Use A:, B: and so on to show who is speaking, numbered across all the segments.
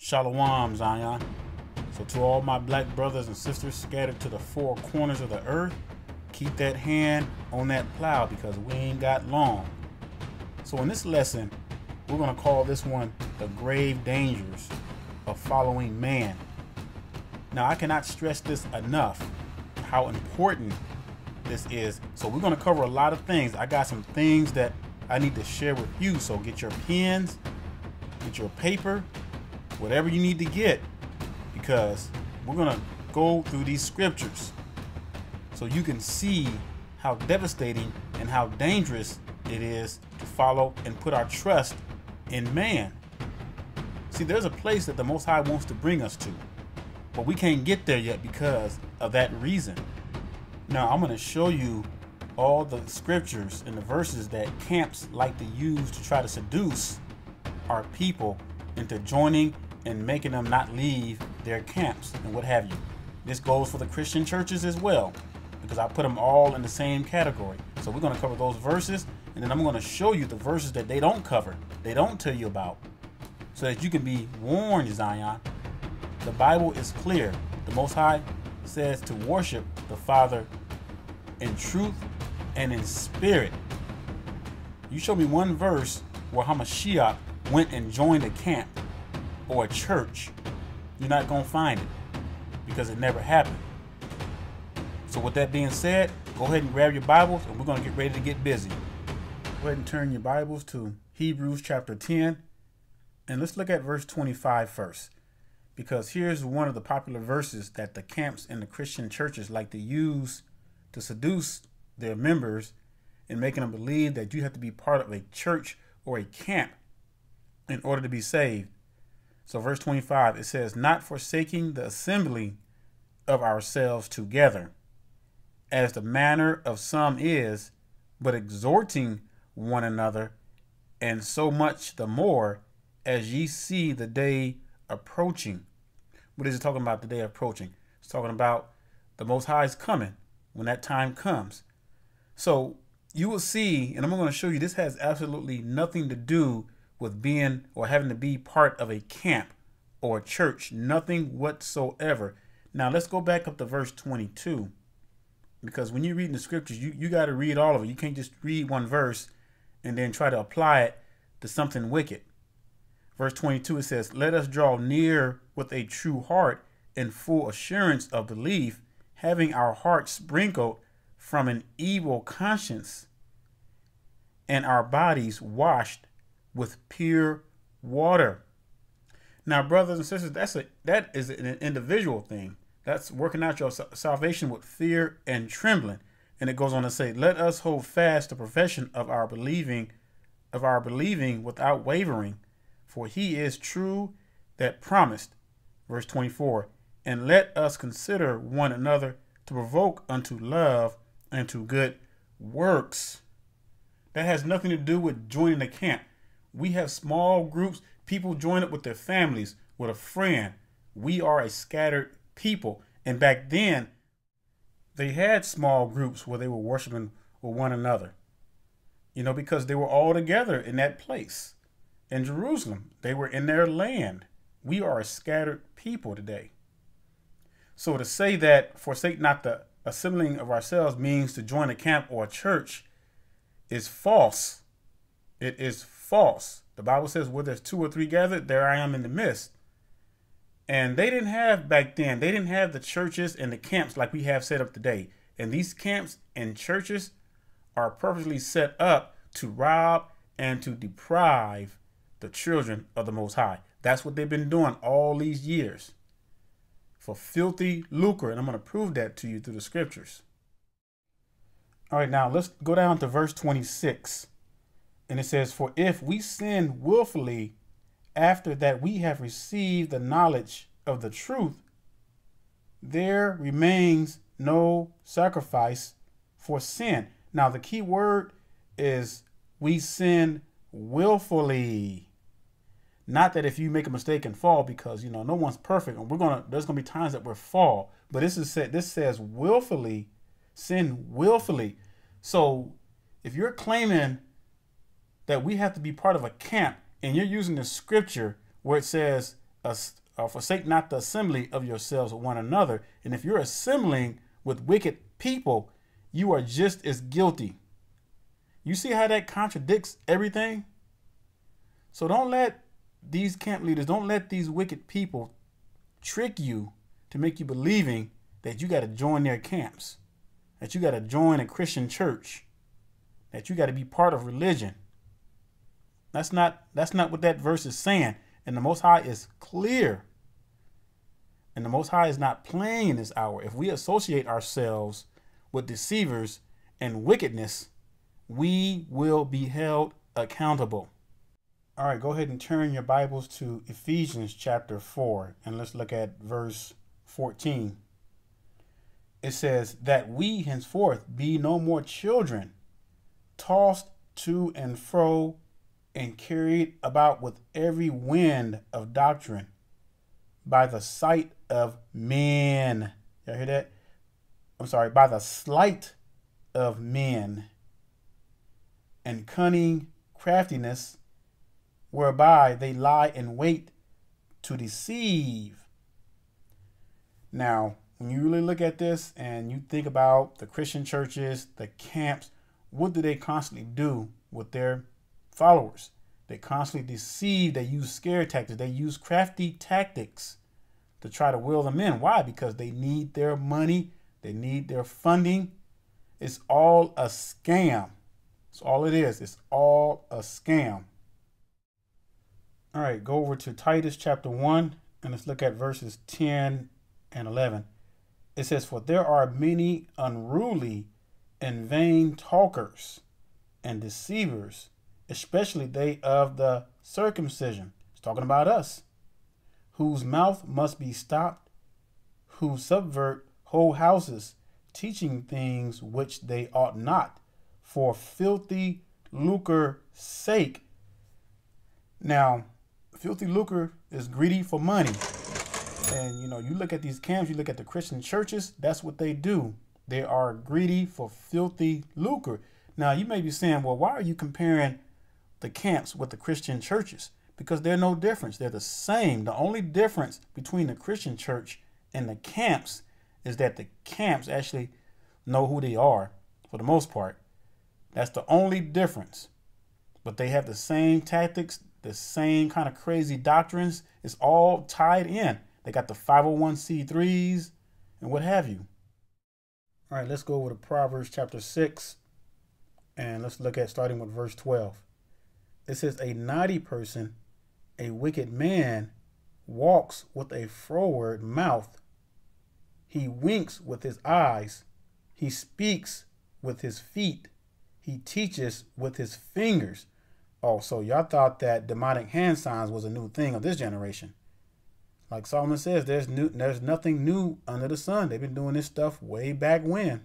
A: Shalom, Zion. So to all my black brothers and sisters scattered to the four corners of the earth, keep that hand on that plow because we ain't got long. So in this lesson, we're going to call this one the grave dangers of following man. Now, I cannot stress this enough, how important this is. So we're going to cover a lot of things. I got some things that I need to share with you. So get your pens, get your paper, whatever you need to get, because we're going to go through these scriptures so you can see how devastating and how dangerous it is to follow and put our trust in man. See, there's a place that the Most High wants to bring us to, but we can't get there yet because of that reason. Now, I'm going to show you all the scriptures and the verses that camps like to use to try to seduce our people into joining and making them not leave their camps and what have you. This goes for the Christian churches as well, because I put them all in the same category. So we're going to cover those verses, and then I'm going to show you the verses that they don't cover, they don't tell you about, so that you can be warned, Zion. The Bible is clear. The Most High says to worship the Father in truth and in spirit. You show me one verse where Hamashiach went and joined a camp or a church, you're not going to find it, because it never happened. So with that being said, go ahead and grab your Bibles and we're going to get ready to get busy. Go ahead and turn your Bibles to Hebrews chapter 10, and let's look at verse 25 first, because here's one of the popular verses that the camps and the Christian churches like to use to seduce their members and making them believe that you have to be part of a church or a camp in order to be saved. So verse 25, it says, not forsaking the assembly of ourselves together, as the manner of some is, but exhorting one another, and so much the more as ye see the day approaching. What is it talking about, the day approaching? It's talking about the Most High is coming when that time comes. So you will see, and I'm going to show you, this has absolutely nothing to do with being or having to be part of a camp or a church, nothing whatsoever. Now let's go back up to verse 22, because when you're reading the scriptures, you got to read all of it. You can't just read one verse and then try to apply it to something wicked. Verse 22, it says, let us draw near with a true heart and full assurance of belief, having our hearts sprinkled from an evil conscience and our bodies washed with pure water. Now, brothers and sisters, that is an individual thing. That's working out your salvation with fear and trembling. And it goes on to say, let us hold fast the profession of our believing without wavering, for he is true that promised. Verse 24, and let us consider one another to provoke unto love and to good works. That has nothing to do with joining a camp. We have small groups. People join up with their families, with a friend. We are a scattered people. And back then, they had small groups where they were worshiping with one another, because they were all together in that place. In Jerusalem, they were in their land. We are a scattered people today. So to say that forsake not the assembling of ourselves means to join a camp or a church is false. It is false. The Bible says, where there's two or three gathered, there I am in the midst. And they didn't have back then, they didn't have the churches and the camps like we have set up today. And these camps and churches are purposely set up to rob and to deprive the children of the Most High. That's what they've been doing all these years for filthy lucre. And I'm going to prove that to you through the scriptures. All right, now let's go down to verse 26. And it says, for if we sin willfully after that we have received the knowledge of the truth, there remains no sacrifice for sin. Now, the key word is we sin willfully. Not that if you make a mistake and fall, because, no one's perfect. And there's going to be times that we'll fall. But this says willfully, sin willfully. So if you're claiming that we have to be part of a camp and you're using the scripture where it says forsake not the assembly of yourselves with one another. And if you're assembling with wicked people, you are just as guilty. You see how that contradicts everything? So don't let these camp leaders, don't let these wicked people trick you to make you believing that you got to join their camps, that you got to join a Christian church, that you got to be part of religion. That's not what that verse is saying. And the Most High is clear. And the Most High is not playing in this hour. If we associate ourselves with deceivers and wickedness, we will be held accountable. All right, go ahead and turn your Bibles to Ephesians chapter 4, and let's look at verse 14. It says, that we henceforth be no more children, tossed to and fro and carried about with every wind of doctrine by the sight of men. Y'all hear that? I'm sorry, by the sleight of men and cunning craftiness, whereby they lie in wait to deceive. Now, when you really look at this and you think about the Christian churches, the camps, what do they constantly do with their followers? They constantly deceive. They use scare tactics. They use crafty tactics to try to will them in. Why? Because they need their money. They need their funding. It's all a scam. That's all it is. It's all a scam. All right, go over to Titus chapter 1, and let's look at verses 10 and 11. It says, for there are many unruly and vain talkers and deceivers, especially they of the circumcision. It's talking about us, whose mouth must be stopped, who subvert whole houses, teaching things which they ought not, for filthy lucre sake. Now, filthy lucre is greedy for money. And, you know, you look at these camps, you look at the Christian churches, that's what they do. They are greedy for filthy lucre. Now, you may be saying, well, why are you comparing the camps with the Christian churches? Because they're no difference. They're the same. The only difference between the Christian church and the camps is that the camps actually know who they are for the most part. That's the only difference. But they have the same tactics, the same kind of crazy doctrines. It's all tied in. They got the 501c3s and what have you. All right, let's go over to Proverbs chapter 6, and let's look at starting with verse 12. It says, a naughty person, a wicked man, walks with a froward mouth. He winks with his eyes. He speaks with his feet. He teaches with his fingers. Oh, so y'all thought that demonic hand signs was a new thing of this generation. Like Solomon says, there's nothing new under the sun. They've been doing this stuff way back when.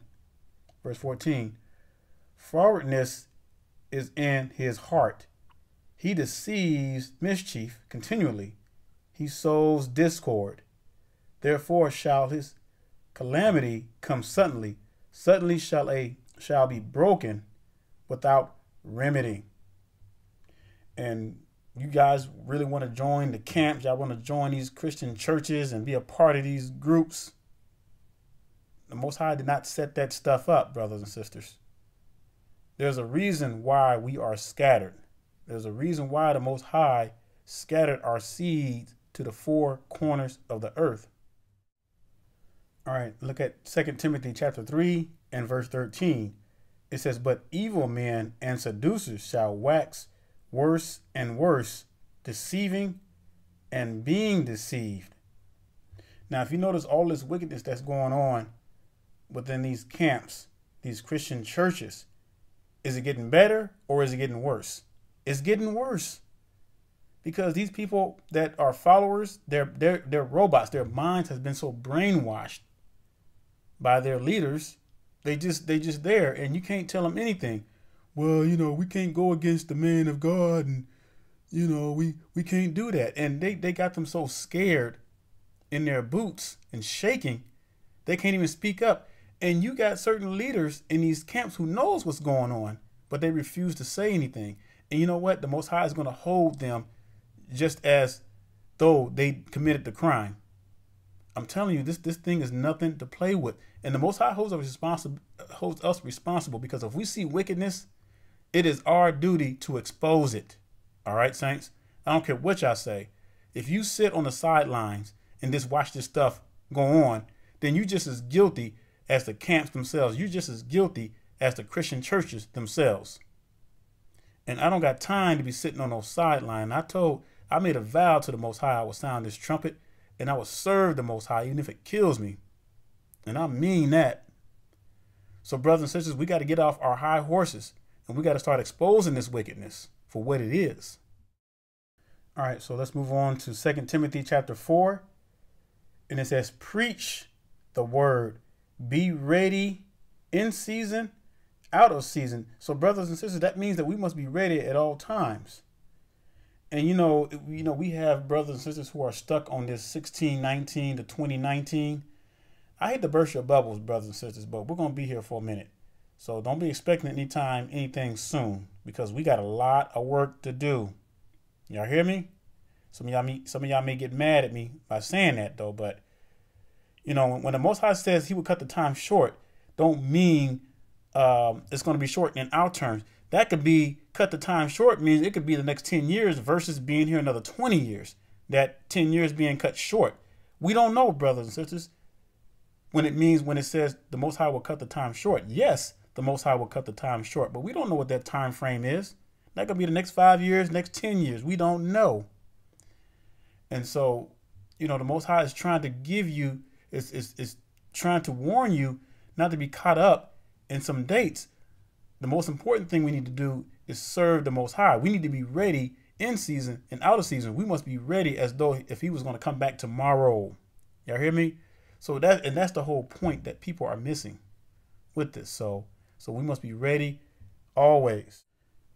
A: Verse 14. Frowardness is in his heart. He deceives mischief continually. He sows discord. Therefore shall his calamity come suddenly. Suddenly shall be broken without remedy. And you guys really want to join the camps, y'all want to join these Christian churches and be a part of these groups. The Most High did not set that stuff up, brothers and sisters. There's a reason why we are scattered. There's a reason why the Most High scattered our seeds to the four corners of the earth. All right, look at 2 Timothy chapter 3 and verse 13. It says, but evil men and seducers shall wax worse and worse, deceiving and being deceived. Now, if you notice all this wickedness that's going on within these camps, these Christian churches, is it getting better or is it getting worse? It's getting worse, because these people that are followers, they're robots. Their minds has been so brainwashed by their leaders. They just there, and you can't tell them anything. Well, you know, we can't go against the man of God, and, you know, we can't do that. And they got them so scared in their boots and shaking, they can't even speak up. And you got certain leaders in these camps who knows what's going on, but they refuse to say anything. And you know what? The Most High is going to hold them just as though they committed the crime. I'm telling you, this thing is nothing to play with. And the Most High holds us responsible, because if we see wickedness, it is our duty to expose it. All right, saints? I don't care what y'all say. If you sit on the sidelines and just watch this stuff go on, then you're just as guilty as the camps themselves. You're just as guilty as the Christian churches themselves. And I don't got time to be sitting on those sidelines. I made a vow to the Most High I would sound this trumpet, and I will serve the Most High even if it kills me. And I mean that. So brothers and sisters, we got to get off our high horses, and we got to start exposing this wickedness for what it is. All right, so let's move on to 2 Timothy chapter 4. And it says, preach the word, be ready in season, out of season. So brothers and sisters, that means that we must be ready at all times. And we have brothers and sisters who are stuck on this 1619 to 2019. I hate to burst your bubbles, brothers and sisters, but we're going to be here for a minute. So don't be expecting anything soon, because we got a lot of work to do. Y'all hear me? Some of y'all may get mad at me by saying that, though. But, when the Most High says he would cut the time short, don't mean it's going to be short in our terms. That could be cut the time short means it could be the next 10 years versus being here another 20 years. That 10 years being cut short. We don't know, brothers and sisters, when it says the Most High will cut the time short. Yes, the Most High will cut the time short, but we don't know what that time frame is. That could be the next 5 years, next 10 years. We don't know. And so, the Most High is trying to give you, is trying to warn you not to be caught up in some dates. The most important thing we need to do is serve the Most High. We need to be ready in season and out of season. We must be ready as though if he was going to come back tomorrow. Y'all hear me? So that's the whole point that people are missing with this. So we must be ready always.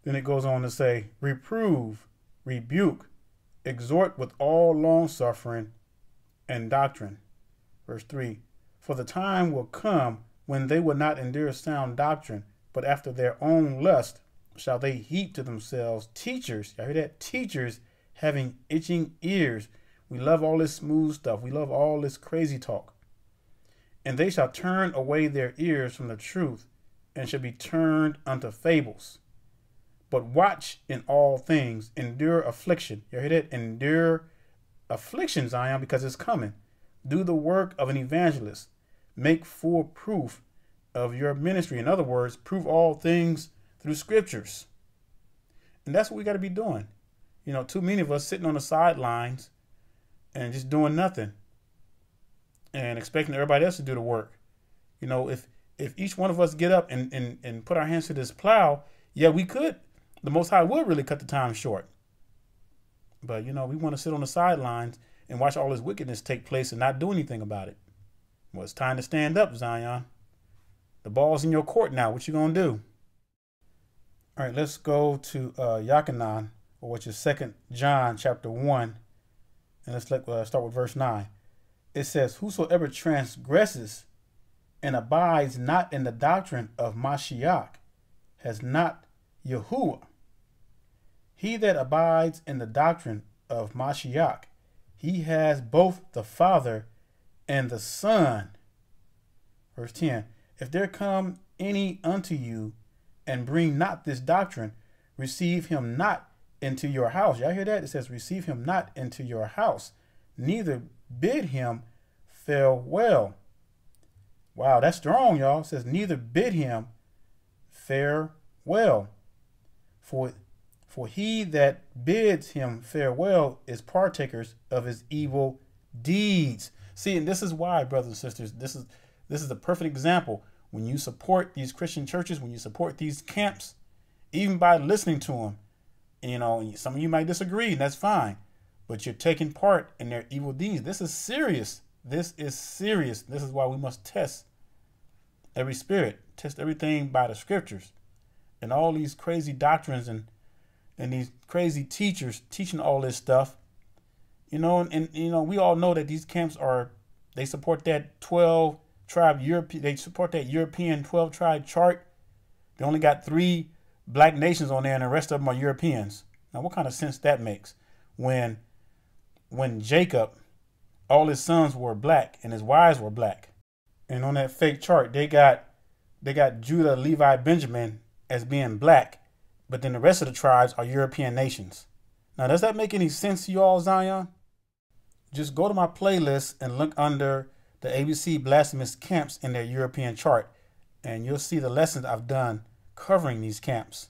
A: Then it goes on to say, reprove, rebuke, exhort with all long suffering and doctrine. Verse 3, for the time will come when they will not endure sound doctrine, but after their own lust shall they heap to themselves teachers. Y'all hear that? Teachers having itching ears. We love all this smooth stuff. We love all this crazy talk. And they shall turn away their ears from the truth, and shall be turned unto fables. But watch in all things, endure affliction. You hear that? Endure affliction, Zion, because it's coming. Do the work of an evangelist. Make full proof of your ministry. In other words, prove all things through scriptures. And that's what we got to be doing. Too many of us sitting on the sidelines and just doing nothing and expecting everybody else to do the work. If each one of us get up and put our hands to this plow, yeah, we could. The Most High would really cut the time short. But, we want to sit on the sidelines and watch all this wickedness take place and not do anything about it. Well, it's time to stand up, Zion. The ball's in your court now. What you going to do? All right, let's go to Yachanan, which is 2 John chapter 1. And let's start with verse 9. It says, whosoever transgresses and abides not in the doctrine of Mashiach has not Yahuwah. He that abides in the doctrine of Mashiach, he has both the Father and the Son. Verse 10, if there come any unto you and bring not this doctrine, receive him not into your house. Y'all hear that? It says, receive him not into your house, neither bid him farewell. Wow, that's strong, y'all. It says, neither bid him farewell. For he that bids him farewell is partakers of his evil deeds. See, and this is why, brothers and sisters, this is a perfect example. When you support these Christian churches, when you support these camps, even by listening to them, some of you might disagree, and that's fine, but you're taking part in their evil deeds. This is serious. This is serious. This is why we must test every spirit, test everything by the scriptures. And all these crazy doctrines and these crazy teachers teaching all this stuff, we all know that these camps they support that 12 tribe they support that European 12 tribe chart. They only got 3 black nations on there and the rest of them are Europeans. Now, what kind of sense that makes when when Jacob, all his sons were black and his wives were black. And on that fake chart, they got Judah, Levi, Benjamin as being black, but then the rest of the tribes are European nations. Now, does that make any sense to you all, Zion? Just go to my playlist and look under the ABC blasphemous camps in their European chart, and you'll see the lessons I've done covering these camps.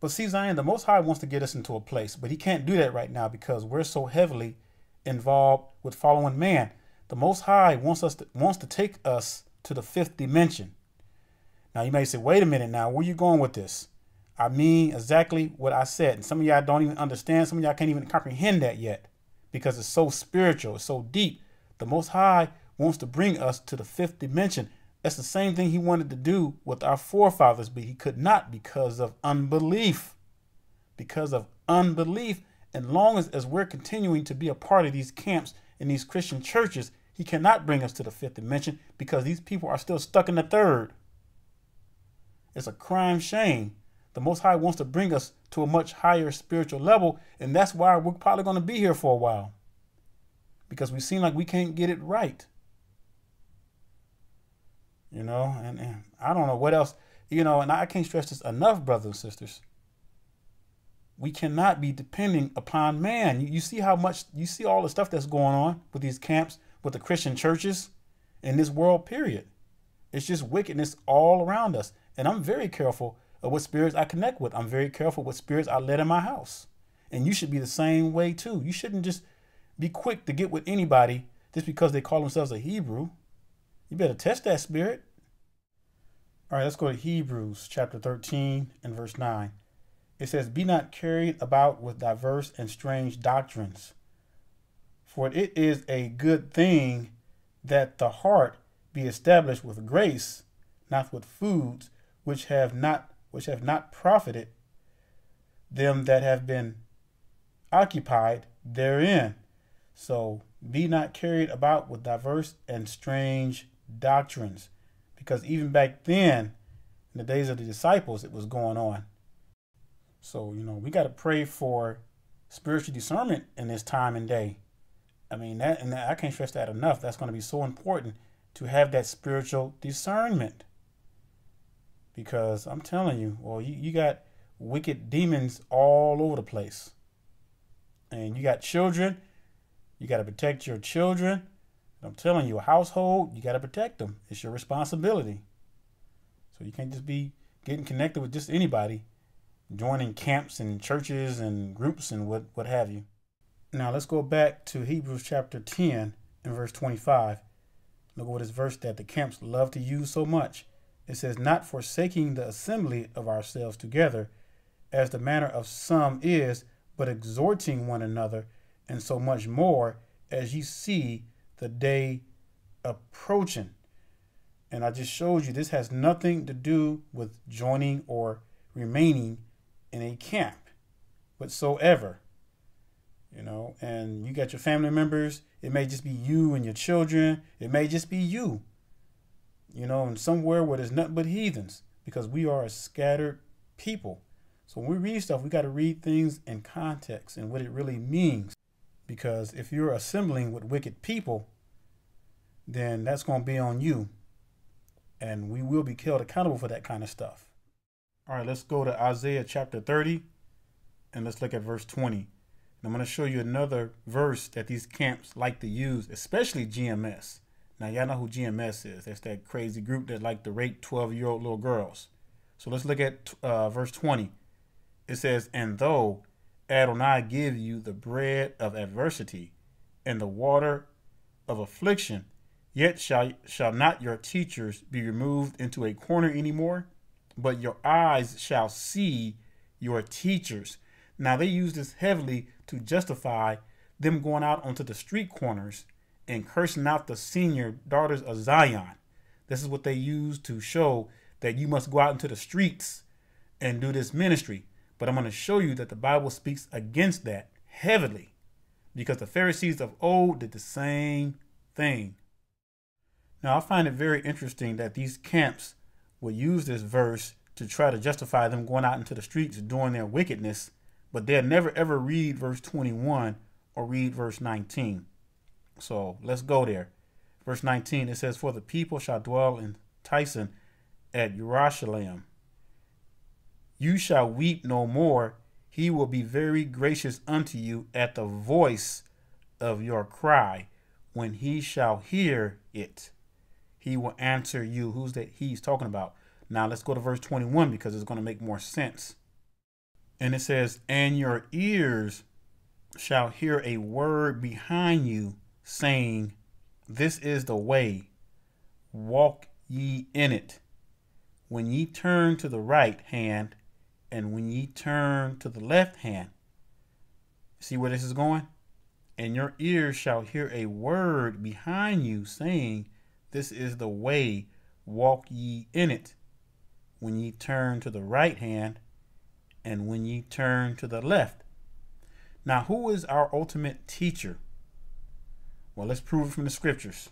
A: But see, Zion, the Most High wants to get us into a place, but he can't do that right now because we're so heavily involved with following man. The Most High wants to take us to the fifth dimension. Now, you may say, wait a minute now, where are you going with this? I mean exactly what I said. And some of y'all don't even understand. Some of y'all can't even comprehend that yet because it's so spiritual. It's so deep. The Most High wants to bring us to the fifth dimension. That's the same thing he wanted to do with our forefathers, but he could not because of unbelief. Because of unbelief. And long as we're continuing to be a part of these camps in these Christian churches, he cannot bring us to the fifth dimension because these people are still stuck in the third. It's a crime shame. The Most High wants to bring us to a much higher spiritual level, and that's why we're probably going to be here for a while. Because we seem like we can't get it right. You know, and I don't know what else, you know, and I can't stress this enough, brothers and sisters. We cannot be depending upon man. You see how much, you see all the stuff that's going on with these camps, with the Christian churches in this world, period. It's just wickedness all around us. And I'm very careful of what spirits I connect with. I'm very careful what spirits I let in my house. And you should be the same way too. You shouldn't just be quick to get with anybody just because they call themselves a Hebrew. You better test that spirit. All right, let's go to Hebrews chapter 13 and verse 9. It says, be not carried about with diverse and strange doctrines, for it is a good thing that the heart be established with grace, not with foods which have not profited them that have been occupied therein. So be not carried about with diverse and strange doctrines, because even back then, in the days of the disciples, it was going on. So, you know, we got to pray for spiritual discernment in this time and day. I mean, that I can't stress that enough. That's going to be so important to have that spiritual discernment. Because I'm telling you, well, you got wicked demons all over the place. And you got children. You got to protect your children. I'm telling you, a household, you got to protect them. It's your responsibility. So you can't just be getting connected with just anybody, joining camps and churches and groups and what have you. Now let's go back to Hebrews chapter 10 and verse 25. Look at this verse that the camps love to use so much. It says, not forsaking the assembly of ourselves together, as the manner of some is, but exhorting one another, and so much more as ye see the day approaching. And I just showed you this has nothing to do with joining or remaining in a camp whatsoever. You know, and you got your family members. It may just be you and your children. It may just be you, you know, and somewhere where there's nothing but heathens, because we are a scattered people. So when we read stuff, we got to read things in context and what it really means. Because if you're assembling with wicked people, then that's going to be on you. And we will be held accountable for that kind of stuff. All right, let's go to Isaiah chapter 30 and let's look at verse 20. And I'm going to show you another verse that these camps like to use, especially GMS. Now, y'all know who GMS is. That's that crazy group that like to rape 12-year-old little girls. So let's look at verse 20. It says, and though Adonai give you the bread of adversity and the water of affliction, yet shall not your teachers be removed into a corner anymore, but your eyes shall see your teachers. Now, they use this heavily to justify them going out onto the street corners and cursing out the senior daughters of Zion. This is what they use to show that you must go out into the streets and do this ministry. But I'm going to show you that the Bible speaks against that heavily, because the Pharisees of old did the same thing. Now, I find it very interesting that these camps will use this verse to try to justify them going out into the streets doing their wickedness, but they'll never ever read verse 21 or read verse 19. So let's go there. Verse 19, it says, for the people shall dwell in Tyson at Jerusalem. You shall weep no more. He will be very gracious unto you at the voice of your cry. When he shall hear it, he will answer you. Who's that he's talking about? Now let's go to verse 21 because it's going to make more sense. And it says, and your ears shall hear a word behind you saying, this is the way, walk ye in it. When ye turn to the right hand, and when ye turn to the left hand. See where this is going? And your ears shall hear a word behind you saying, this is the way, walk ye in it. When ye turn to the right hand, and when ye turn to the left. Now, who is our ultimate teacher? Well, let's prove it from the scriptures.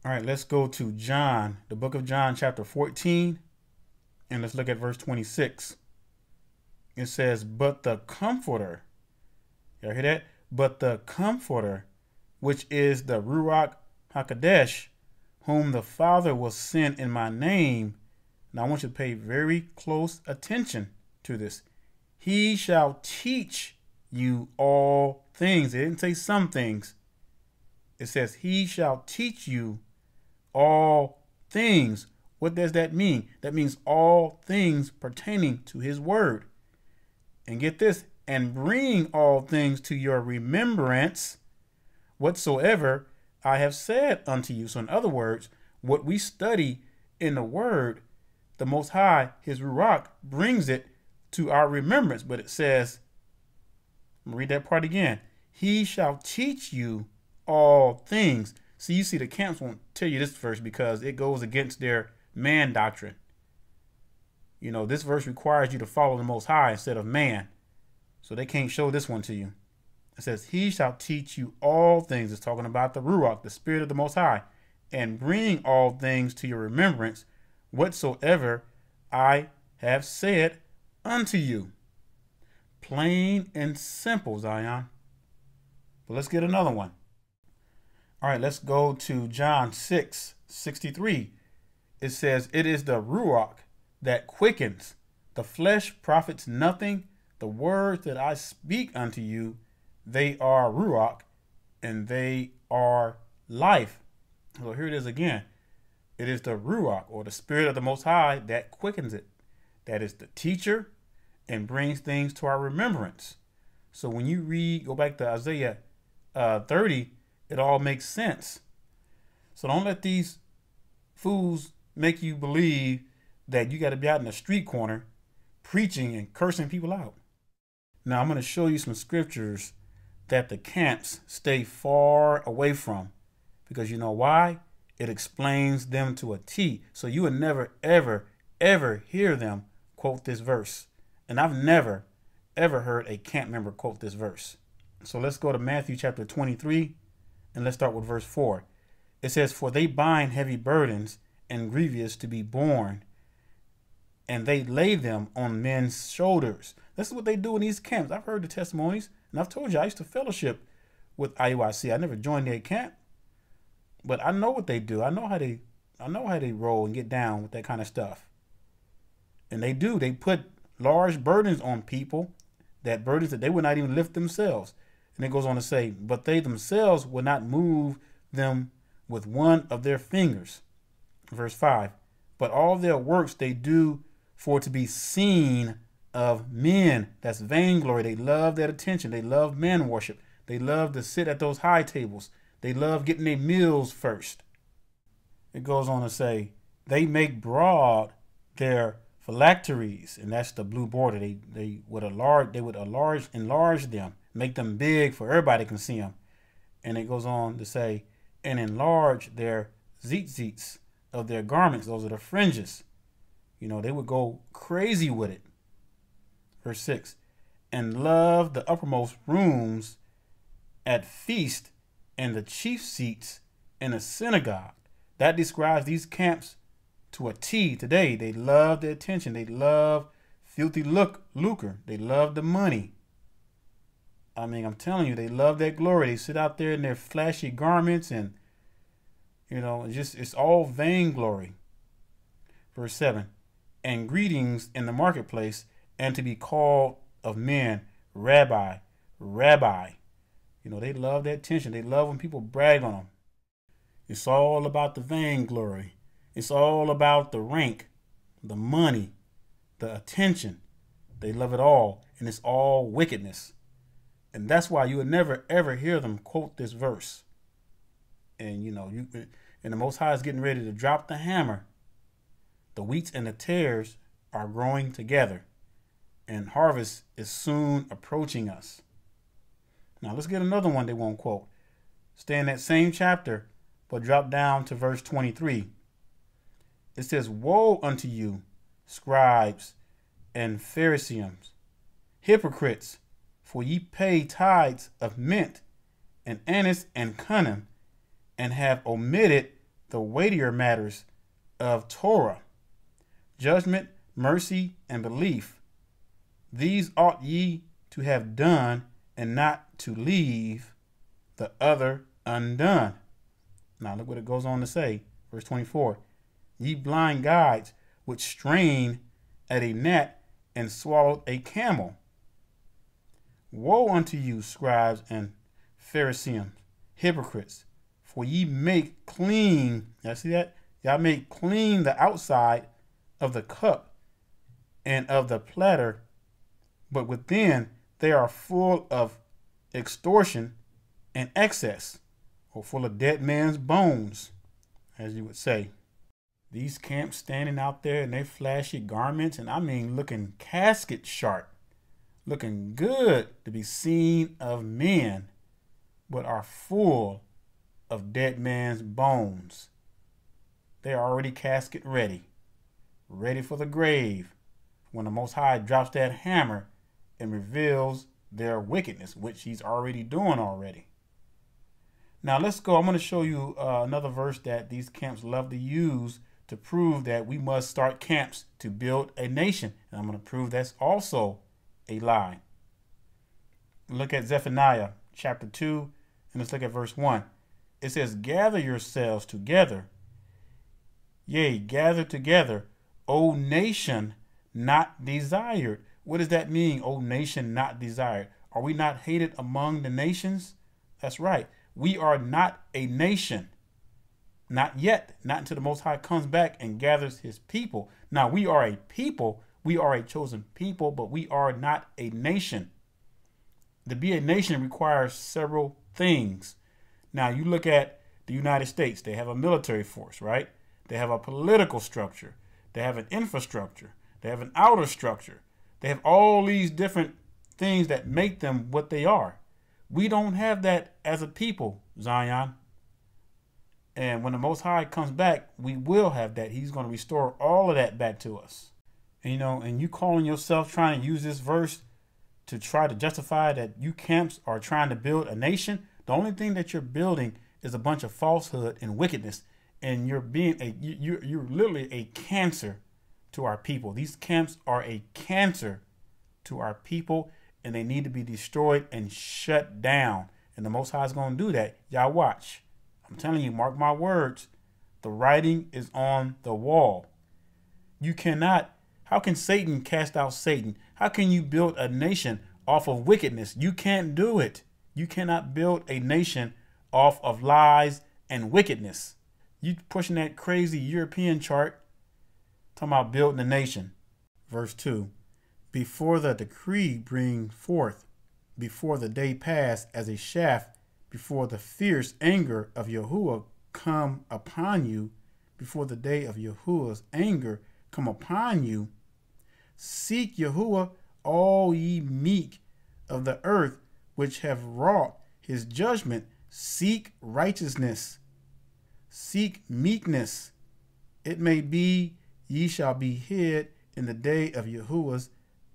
A: All right, let's go to John, the book of John, chapter 14, and let's look at verse 26. It says, but the Comforter, y'all hear that? But the Comforter, which is the Ruach HaKodesh, whom the Father will send in my name. Now I want you to pay very close attention to this. He shall teach you all things. It didn't say some things. It says he shall teach you all things. What does that mean? That means all things pertaining to his word. And get this, and bring all things to your remembrance whatsoever I have said unto you. So in other words, what we study in the word, the Most High, his Ruach, brings it to our remembrance. But it says, I'm gonna read that part again. He shall teach you all things. See, you see, the camps won't tell you this verse because it goes against their man doctrine. You know, this verse requires you to follow the Most High instead of man. So they can't show this one to you. It says, he shall teach you all things. It's talking about the Ruach, the Spirit of the Most High, and bring all things to your remembrance whatsoever I have said unto you. Plain and simple, Zion. But let's get another one. All right, let's go to John 6:63. It says, it is the Ruach that quickens. The flesh profits nothing. The words that I speak unto you, they are Ruach, and they are life. So here it is again. It is the Ruach, or the Spirit of the Most High, that quickens it. That is the teacher and brings things to our remembrance. So when you read, go back to Isaiah 30, it all makes sense. So don't let these fools make you believe that you got to be out in the street corner preaching and cursing people out. Now I'm going to show you some scriptures that the camps stay far away from, because you know why? It explains them to a T. So you would never, ever, ever hear them quote this verse. And I've never, ever heard a camp member quote this verse. So let's go to Matthew chapter 23, and let's start with verse 4. It says, for they bind heavy burdens and grievous to be borne, and they lay them on men's shoulders. This is what they do in these camps. I've heard the testimonies, and I've told you I used to fellowship with IUIC. I never joined their camp, but I know what they do. I know how they roll and get down with that kind of stuff. And they do. They put large burdens on people, that burdens that they would not even lift themselves. And it goes on to say, but they themselves will not move them with one of their fingers. Verse 5, but all their works they do for to be seen of men. That's vainglory. They love that attention. They love man worship. They love to sit at those high tables. They love getting their meals first. It goes on to say, they make broad their phylacteries, and that's the blue border. They would enlarge them, make them big for everybody can see them. And it goes on to say, and enlarge their tzitzits of their garments. Those are the fringes. You know, they would go crazy with it. Verse 6, and love the uppermost rooms at feast and the chief seats in a synagogue. That describes these camps to a T today. They love the attention. They love filthy lucre. They love the money. I mean, I'm telling you, they love that glory. They sit out there in their flashy garments and, it's all vainglory. Verse 7, and greetings in the marketplace, and to be called of men, Rabbi, Rabbi. They love that attention. They love when people brag on them. It's all about the vainglory. It's all about the rank, the money, the attention. They love it all, and it's all wickedness. And that's why you would never, ever hear them quote this verse. And, and the Most High is getting ready to drop the hammer. The wheats and the tares are growing together, and harvest is soon approaching us. Now, let's get another one they won't quote. Stay in that same chapter, but drop down to verse 23. It says, woe unto you, scribes and Pharisees, hypocrites, for ye pay tithes of mint and anise and cunning, and have omitted the weightier matters of Torah, judgment, mercy, and belief. These ought ye to have done, and not to leave the other undone. Now look what it goes on to say. Verse 24. Ye blind guides, which strain at a gnat and swallowed a camel. Woe unto you, scribes and Pharisees, hypocrites, for ye make clean, y'all see that? Y'all make clean the outside of the cup and of the platter, but within they are full of extortion and excess, or full of dead man's bones, as you would say. These camps standing out there in their flashy garments, and I mean looking casket sharp, looking good to be seen of men, but are full of dead man's bones. They are already casket ready, ready for the grave, when the Most High drops that hammer and reveals their wickedness, which he's already doing already. Now let's go. I'm going to show you another verse that these camps love to use to prove that we must start camps to build a nation. And I'm going to prove that's also a lie. Look at Zephaniah chapter 2, and let's look at verse 1. It says, gather yourselves together, yea, gather together, O nation not desired. What does that mean, O nation not desired? Are we not hated among the nations? That's right. We are not a nation. Not yet. Not until the Most High comes back and gathers his people. Now, we are a people. We are a chosen people, but we are not a nation. To be a nation requires several things. Now, you look at the United States. They have a military force, right? They have a political structure. They have an infrastructure. They have an outer structure. They have all these different things that make them what they are. We don't have that as a people, Zion. And when the Most High comes back, we will have that. He's going to restore all of that back to us. And, and you calling yourself trying to use this verse to try to justify that you camps are trying to build a nation. The only thing that you're building is a bunch of falsehood and wickedness. And you're you're literally a cancer to our people. These camps are a cancer to our people, and they need to be destroyed and shut down. And the Most High is going to do that. Y'all watch. I'm telling you, mark my words. The writing is on the wall. You cannot. How can Satan cast out Satan? How can you build a nation off of wickedness? You can't do it. You cannot build a nation off of lies and wickedness. You pushing that crazy European chart, talking about building a nation. Verse 2. Before the decree bring forth, before the day pass as a shaft, before the fierce anger of Yahuwah come upon you, before the day of Yahuwah's anger come upon you, seek Yahuwah, all ye meek of the earth, which have wrought his judgment. Seek righteousness, seek meekness. It may be ye shall be hid in the day of Yahuwah's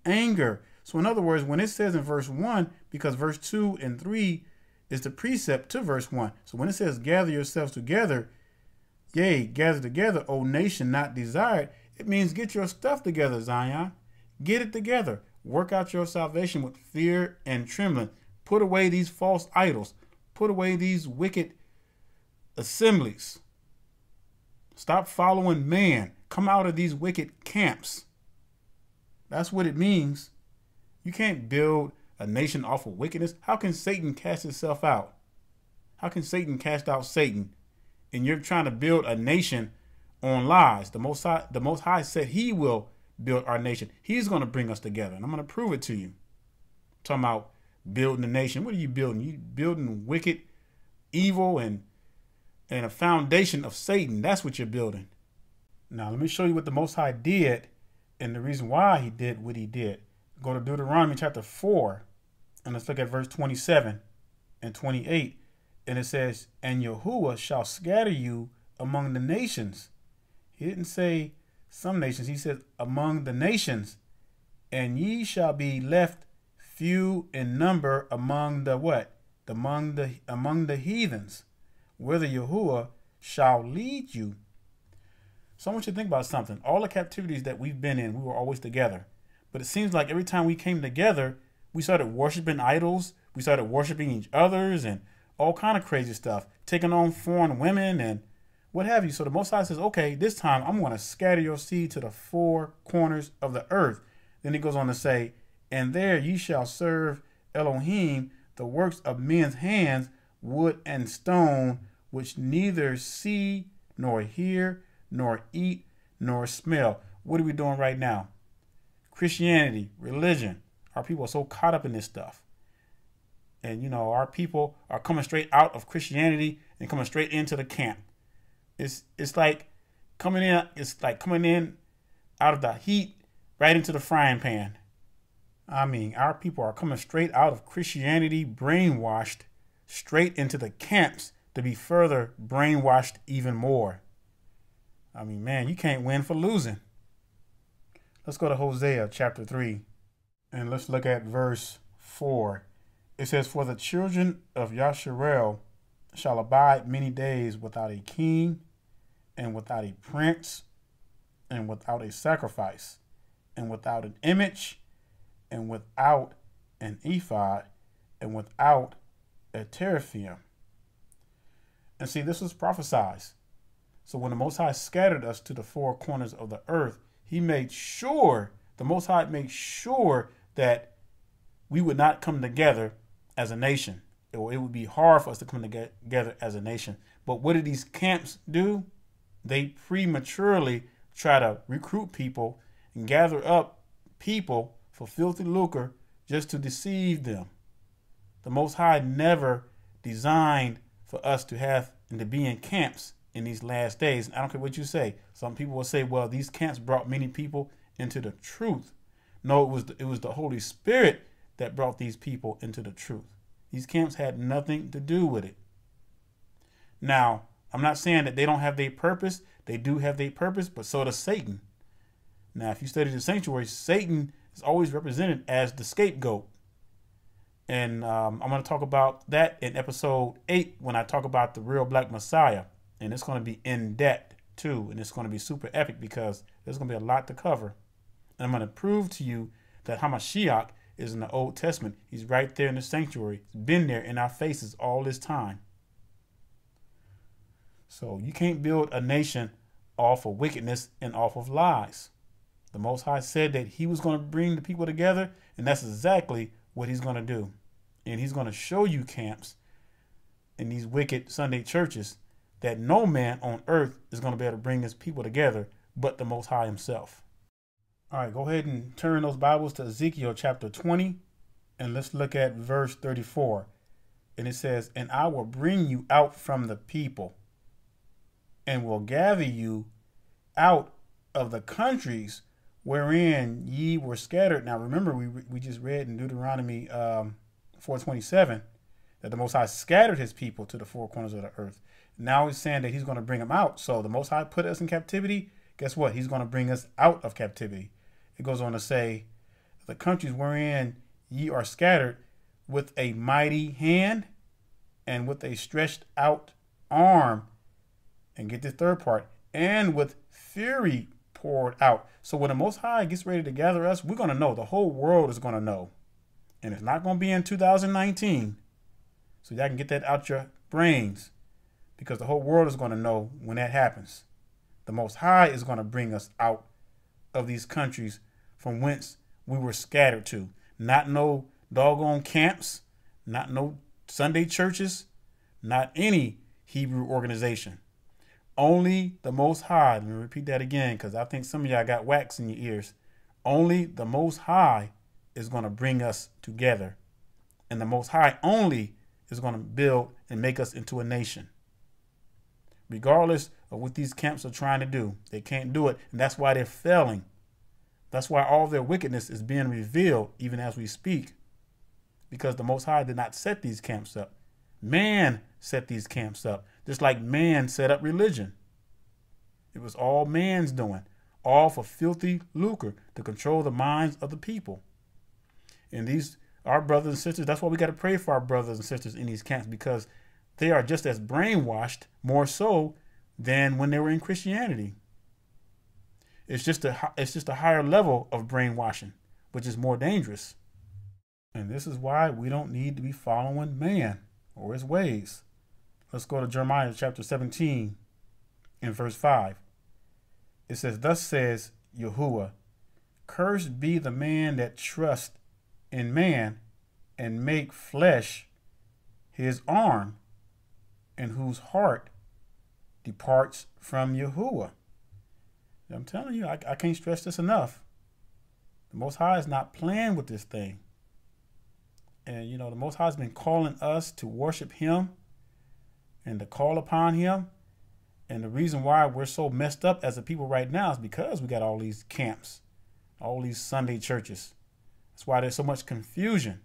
A: anger. So in other words, when it says in verse 1, because verse 2 and 3 is the precept to verse 1. So when it says gather yourselves together, yea, gather together, O nation not desired, it means get your stuff together, Zion. Get it together. Work out your salvation with fear and trembling. Put away these false idols. Put away these wicked assemblies. Stop following man. Come out of these wicked camps. That's what it means. You can't build a nation off of wickedness. How can Satan cast himself out? How can Satan cast out Satan? And you're trying to build a nation on lies. The Most High said he will build our nation. He's going to bring us together. And I'm going to prove it to you. Talking about building a nation. What are you building? You building wicked, evil, and a foundation of Satan. That's what you're building. Now, let me show you what the Most High did and the reason why he did what he did. Go to Deuteronomy chapter 4, and let's look at verse 27 and 28. And it says, and Yahuwah shall scatter you among the nations. He didn't say some nations. He said among the nations. And ye shall be left few in number among the what? Among the heathens, whither Yahuwah shall lead you. So I want you to think about something. All the captivities that we've been in, we were always together. But it seems like every time we came together, we started worshiping idols. We started worshiping each others and all kind of crazy stuff, taking on foreign women and what have you. So the Most High says, okay, this time I'm going to scatter your seed to the four corners of the earth. Then he goes on to say, and there ye shall serve Elohim, the works of men's hands, wood and stone, which neither see, nor hear, nor eat, nor smell. What are we doing right now? Christianity, religion. Our people are so caught up in this stuff. And, you know, our people are coming straight out of Christianity and coming straight into the camp. It's like coming in. It's like coming in out of the heat right into the frying pan. I mean, our people are coming straight out of Christianity, brainwashed, straight into the camps to be further brainwashed even more. I mean, man, you can't win for losing. Let's go to Hosea chapter 3 and let's look at verse 4. It says, for the children of Yasharel shall abide many days without a king and without a prince and without a sacrifice and without an image and without an ephod and without a teraphim. And see, this was prophesied. So when the Most High scattered us to the four corners of the earth, he made sure, the Most High made sure that we would not come together as a nation. It would be hard for us to come together as a nation. But what did these camps do? They prematurely try to recruit people and gather up people for filthy lucre just to deceive them. The Most High never designed for us to have and to be in camps in these last days. And I don't care what you say. Some people will say, well, these camps brought many people into the truth. No, it was the Holy Spirit that brought these people into the truth. These camps had nothing to do with it. Now, I'm not saying that they don't have their purpose. They do have their purpose, but so does Satan. Now, if you study the sanctuary, Satan is always represented as the scapegoat. And I'm going to talk about that in episode 8 when I talk about the real Black Messiah. And it's going to be in depth, too. And it's going to be super epic because there's going to be a lot to cover. And I'm going to prove to you that Hamashiach is in the Old Testament. He's right there in the sanctuary. He's been there in our faces all this time. So you can't build a nation off of wickedness and off of lies. The Most High said that he was going to bring the people together, and that's exactly what he's going to do. And he's going to show you camps in these wicked Sunday churches that no man on earth is going to be able to bring his people together but the Most High himself. All right, go ahead and turn those Bibles to Ezekiel chapter 20, and let's look at verse 34. And it says, and I will bring you out from the people and will gather you out of the countries wherein ye were scattered. Now, remember, we just read in Deuteronomy 4:27 that the Most High scattered his people to the four corners of the earth. Now he's saying that he's going to bring them out. So the Most High put us in captivity. Guess what? He's going to bring us out of captivity. It goes on to say, the countries wherein ye are scattered with a mighty hand and with a stretched out arm. And get the third part, and with fury poured out. So when the Most High gets ready to gather us, we're going to know. The whole world is going to know. And it's not going to be in 2019. So y'all can get that out your brains, because the whole world is going to know when that happens. The Most High is going to bring us out of these countries from whence we were scattered to. Not no doggone camps, not no Sunday churches, not any Hebrew organization. Only the Most High. Let me repeat that again, because I think some of y'all got wax in your ears. Only the Most High is going to bring us together. And the Most High only is going to build and make us into a nation. Regardless of what these camps are trying to do, they can't do it. And that's why they're failing. That's why all their wickedness is being revealed even as we speak. Because the Most High did not set these camps up. Man set these camps up, just like man set up religion. It was all man's doing, all for filthy lucre to control the minds of the people. And these, our brothers and sisters, that's why we got to pray for our brothers and sisters in these camps, because they are just as brainwashed, more so, than when they were in Christianity. It's just a higher level of brainwashing, which is more dangerous. And this is why we don't need to be following man or his ways. Let's go to Jeremiah chapter 17 in verse 5. It says, "Thus says Yahuwah, cursed be the man that trusts in man and make flesh his arm, and whose heart departs from Yahuwah." I'm telling you, I can't stress this enough. The Most High is not playing with this thing. And, you know, the Most High has been calling us to worship him and to call upon him. And the reason why we're so messed up as a people right now is because we got all these camps, all these Sunday churches. That's why there's so much confusion.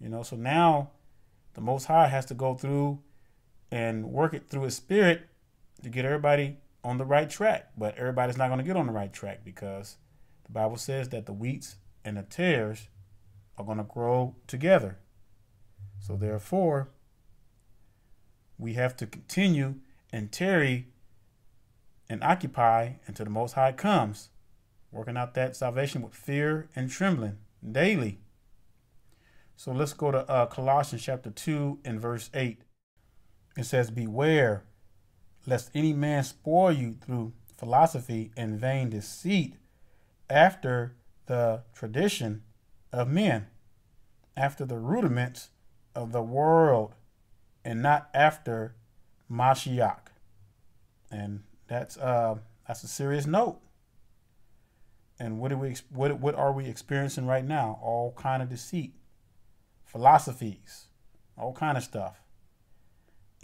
A: You know, so now the Most High has to go through and work it through his spirit to get everybody on the right track. But everybody's not going to get on the right track, because the Bible says that the wheats and the tares are going to grow together. So therefore, we have to continue and tarry and occupy until the Most High comes, working out that salvation with fear and trembling daily. So let's go to Colossians chapter 2 and verse 8. It says, "Beware lest any man spoil you through philosophy and vain deceit, after the tradition of men, after the rudiments of the world, and not after Mashiach." And that's a serious note. And what are we experiencing right now? All kind of deceit, philosophies, all kind of stuff.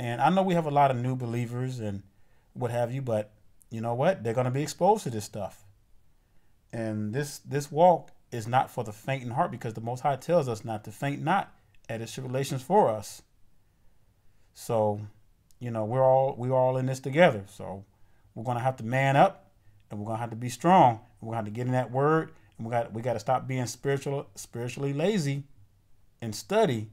A: And I know we have a lot of new believers and what have you, but you know what? They're going to be exposed to this stuff. And this walk is not for the faint in heart, because the Most High tells us not to faint not at his tribulations for us. So, you know, we're all in this together. So we're going to have to man up, and we're going to have to be strong. We're going to have to get in that word, and we got to stop being spiritually lazy and study,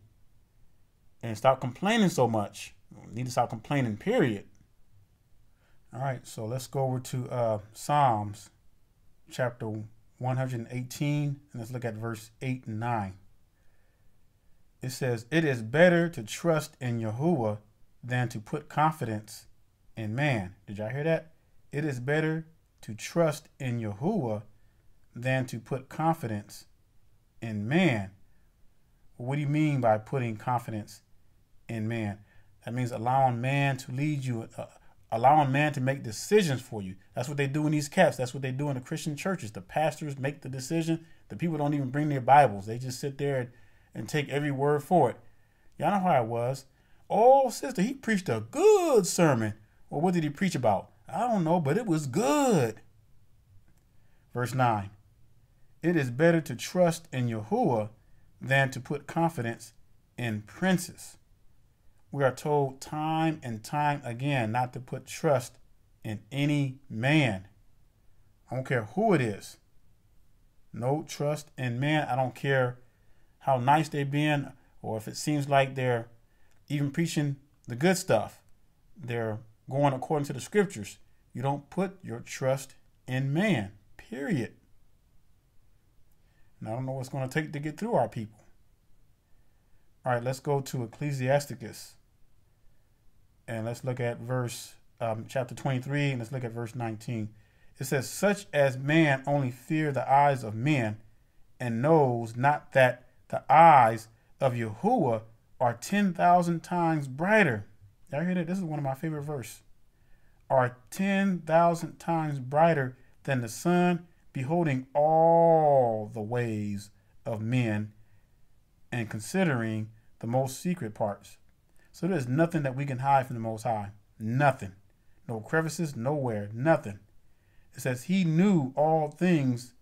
A: and stop complaining so much. We need to stop complaining, period. All right, so let's go over to Psalms chapter 118, and let's look at verse 8 and 9. It says, "It is better to trust in Yahuwah than to put confidence in man." Did y'all hear that? It is better to trust in Yahuwah than to put confidence in man. What do you mean by putting confidence in man? That means allowing man to lead you, allowing man to make decisions for you. That's what they do in these camps. That's what they do in the Christian churches. The pastors make the decision. The people don't even bring their Bibles. They just sit there and take every word for it. Y'all know how it was. "Oh, sister, he preached a good sermon." Well, what did he preach about? I don't know, but it was good. Verse 9. "It is better to trust in Yahuwah than to put confidence in princes." We are told time and time again not to put trust in any man. I don't care who it is. No trust in man. I don't care how nice they've been, or if it seems like they're even preaching the good stuff. They're going according to the scriptures. You don't put your trust in man, period. And I don't know what's going to take to get through our people. All right, let's go to Ecclesiasticus. And let's look at chapter 23, and let's look at verse 19. It says, such as man only fear the eyes of men, and knows not that the eyes of Yahuwah are 10,000 times brighter. Y'all hear that? This is one of my favorite verses. Are 10,000 times brighter than the sun, beholding all the ways of men and considering the most secret parts. So there's nothing that we can hide from the Most High. Nothing. No crevices, nowhere, nothing. It says he knew all things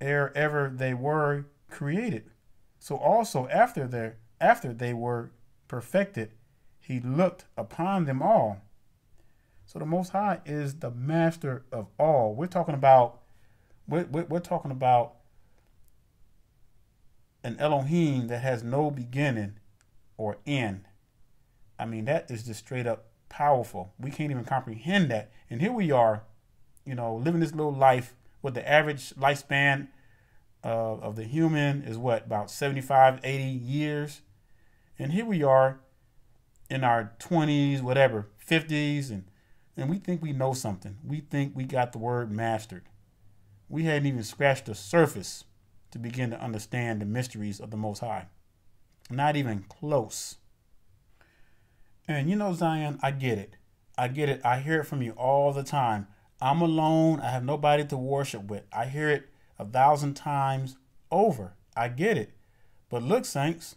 A: ere ever they were created. So also after they were perfected, he looked upon them all. So the Most High is the master of all. We're talking about an Elohim that has no beginning or end. I mean, that is just straight up powerful. We can't even comprehend that. And here we are, living this little life with the average lifespan of the human is what, about 75, 80 years. And here we are in our 20s, whatever, 50s, and we think we know something. We think we got the word mastered. We hadn't even scratched the surface to begin to understand the mysteries of the Most High. Not even close. And Zion, I get it. I get it. I hear it from you all the time. I'm alone. I have nobody to worship with. I hear it 1,000 times over. I get it. But look, saints,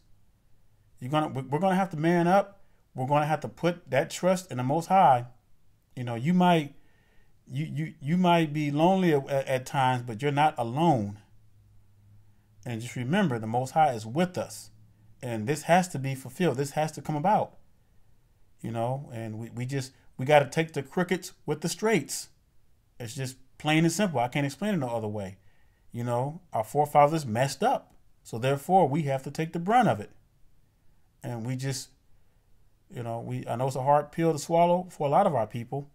A: we're gonna have to man up. We're gonna have to put that trust in the Most High. You might be lonely at times, but you're not alone. And just remember, the Most High is with us, and this has to be fulfilled. This has to come about. And we got to take the crookeds with the straights. It's just plain and simple. I can't explain it no other way. Our forefathers messed up, so therefore we have to take the brunt of it. And we just, I know it's a hard pill to swallow for a lot of our people,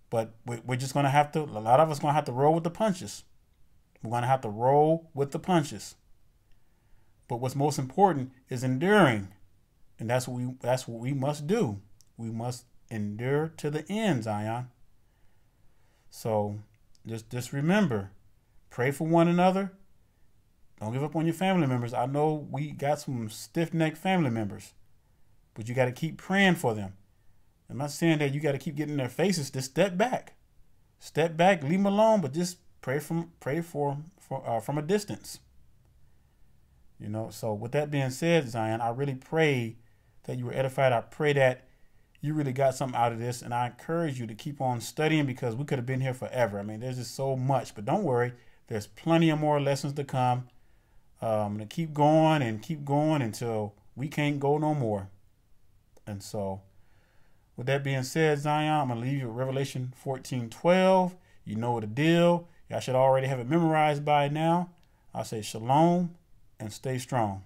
A: but we're just going to have to, a lot of us going to have to roll with the punches. We're going to have to roll with the punches. But what's most important is enduring. And that's what we must do. We must endure to the end, Zion. So just remember, pray for one another. Don't give up on your family members. I know we got some stiff-necked family members, but you got to keep praying for them. I'm not saying that you got to keep getting in their faces. Just step back, leave them alone, but just pray from a distance. So with that being said, Zion, I really pray that you were edified. I pray that you really got something out of this, and I encourage you to keep on studying, because we could have been here forever. I mean, there's just so much, but don't worry. There's plenty of more lessons to come. I'm going to keep going until we can't go no more. And so with that being said, Zion, I'm going to leave you with Revelation 14:12. You know the deal. Y'all should already have it memorized by now. I'll say shalom and stay strong.